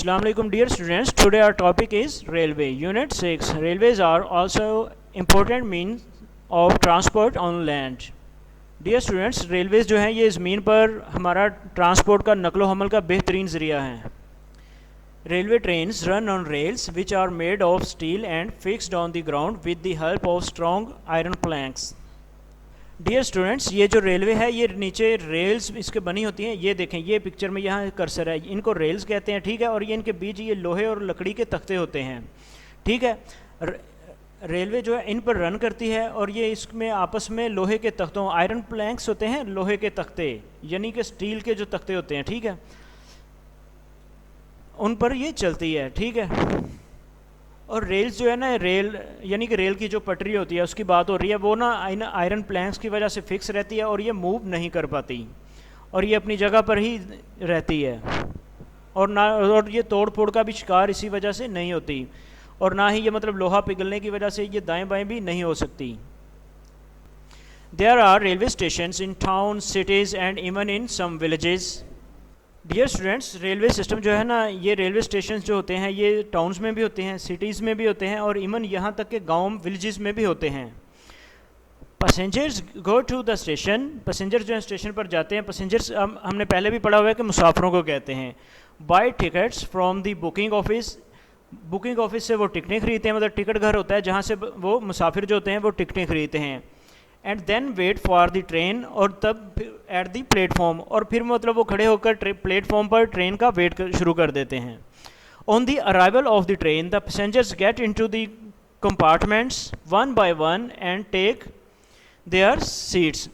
Assalamu alaikum dear students. Today our topic is railway. Unit 6. Railways are also important means of transport on land. Dear students, railways जो हैं ये ज़मीन पर हमारा transport का नकलो हमल का बेहतरीन ज़रिया हैं. Railway trains run on rails which are made of steel and fixed on the ground with the help of strong iron planks. Dear students, ये जो रेलवे है ये नीचे रेल्स इसके बनी होती हैं. ये देखें, ये पिक्चर में यहाँ कर्सर है, इनको रेल्स कहते हैं, ठीक है. और ये इनके बीच ये लोहे और लकड़ी के तख्ते होते हैं, ठीक है. रेलवे जो है इन पर रन करती है और ये इसमें आपस में लोहे के तख्तों, आयरन प्लैंक्स होते हैं, लोहे के तख्ते यानी कि स्टील के जो तख्ते होते हैं, ठीक है, उन पर ये चलती है, ठीक है. और रेल्स जो है ना, रेल यानी कि रेल की जो पटरी होती है उसकी बात हो रही है, वो ना आयरन प्लैंक्स की वजह से फिक्स रहती है और ये मूव नहीं कर पाती और ये अपनी जगह पर ही रहती है. और ये तोड़ फोड़ का भी शिकार इसी वजह से नहीं होती और ना ही ये मतलब लोहा पिघलने की वजह से ये दाएं बाएं भी नहीं हो सकती. There are railway stations in town, cities and even in some villages. Dear students, railway system जो है ना, ये रेलवे स्टेशन जो होते हैं ये टाउन्स में भी होते हैं, सिटीज़ में भी होते हैं और इवन यहाँ तक के गांव विलेजेस में भी होते हैं. Passengers go to the station. Passenger जो है स्टेशन पर जाते हैं. पैसेंजर्स हमने पहले भी पढ़ा हुआ है कि मुसाफिरों को कहते हैं. Buy tickets from the booking office. Booking office से वो टिकटें खरीदते हैं, मतलब टिकट घर होता है जहाँ से वो मुसाफिर जो होते हैं वो टिकटें खरीदते हैं. And then wait for the train, और तब एट द प्लेटफॉर्म, और फिर मतलब वो खड़े होकर प्लेटफॉर्म पर ट्रेन का वेट शुरू कर देते हैं. On the arrival of the train the passengers get into the compartments one by one and take their seats.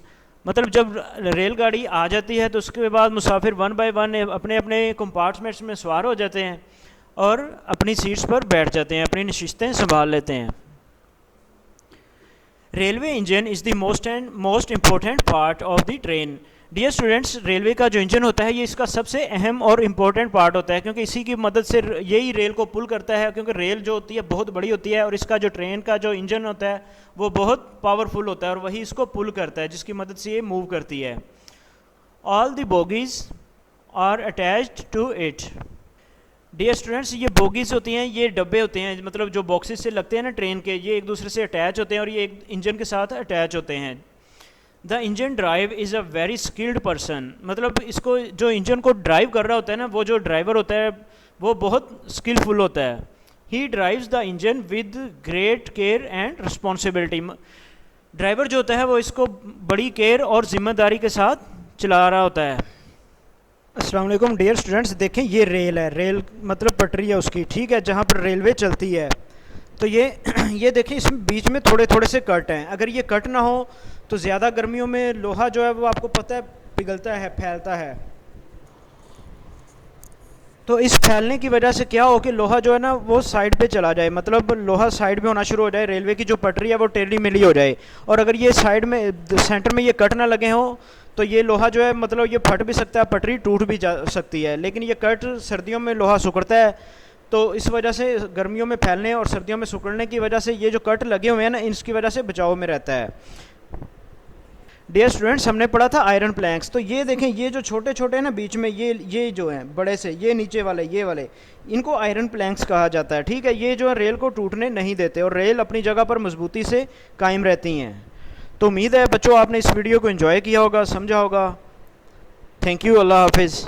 मतलब जब रेलगाड़ी आ जाती है तो उसके बाद मुसाफिर वन बाय वन अपने अपने कंपार्टमेंट्स में सवार हो जाते हैं और अपनी सीट्स पर बैठ जाते हैं, अपनी नशिस्तें संभाल लेते हैं. Railway engine is the most important part of the train. Dear students, railway का जो इंजन होता है ये इसका सबसे अहम और इम्पोर्टेंट पार्ट होता है, क्योंकि इसी की मदद से यही रेल को पुल करता है, क्योंकि रेल जो होती है बहुत बड़ी होती है और इसका जो ट्रेन का जो इंजन होता है वो बहुत पावरफुल होता है और वही इसको पुल करता है, जिसकी मदद से ये मूव करती है. All the bogies are attached to it. Dear students, ये बोगीज़ होती हैं, ये डब्बे होते हैं, मतलब जो बॉक्सेस से लगते हैं ना ट्रेन के, ये एक दूसरे से अटैच होते हैं और ये एक इंजन के साथ अटैच होते हैं. The engine drive is a very skilled person. मतलब इसको जो इंजन को ड्राइव कर रहा होता है ना, वो जो ड्राइवर होता है वो बहुत स्किलफुल होता है. ही drives the engine with great care and responsibility. Driver जो होता है वो इसको बड़ी केयर और ज़िम्मेदारी के साथ चला रहा होता है. अस्सलाम वालेकुम डियर स्टूडेंट्स, देखें ये रेल है, रेल मतलब पटरी है उसकी, ठीक है, जहाँ पर रेलवे चलती है. तो ये देखें, इसमें बीच में थोड़े थोड़े से कट हैं. अगर ये कट ना हो तो ज़्यादा गर्मियों में लोहा जो है वो आपको पता है पिघलता है, फैलता है. तो इस फैलने की वजह से क्या हो कि लोहा जो है ना वो साइड पे चला जाए, मतलब लोहा साइड में होना शुरू हो जाए, रेलवे की जो पटरी है वो टेढ़ी मेढ़ी हो जाए. और अगर ये साइड में सेंटर में ये कट ना लगे हों तो ये लोहा जो है मतलब ये फट भी सकता है, पटरी टूट भी जा सकती है. लेकिन ये कट सर्दियों में लोहा सिकुड़ता है, तो इस वजह से गर्मियों में फैलने और सर्दियों में सिकुड़ने की वजह से ये जो कट लगे हुए हैं ना, इसकी वजह से बचाव में रहता है. डियर स्टूडेंट्स, हमने पढ़ा था आयरन प्लैंक्स. तो ये देखें, ये जो छोटे छोटे हैं ना बीच में, ये जो हैं बड़े से, ये नीचे वाले, ये वाले, इनको आयरन प्लैंक्स कहा जाता है, ठीक है. ये जो है रेल को टूटने नहीं देते और रेल अपनी जगह पर मजबूती से कायम रहती हैं. तो उम्मीद है बच्चों आपने इस वीडियो को एंजॉय किया होगा, समझा होगा. Thank you. अल्लाह हाफिज़.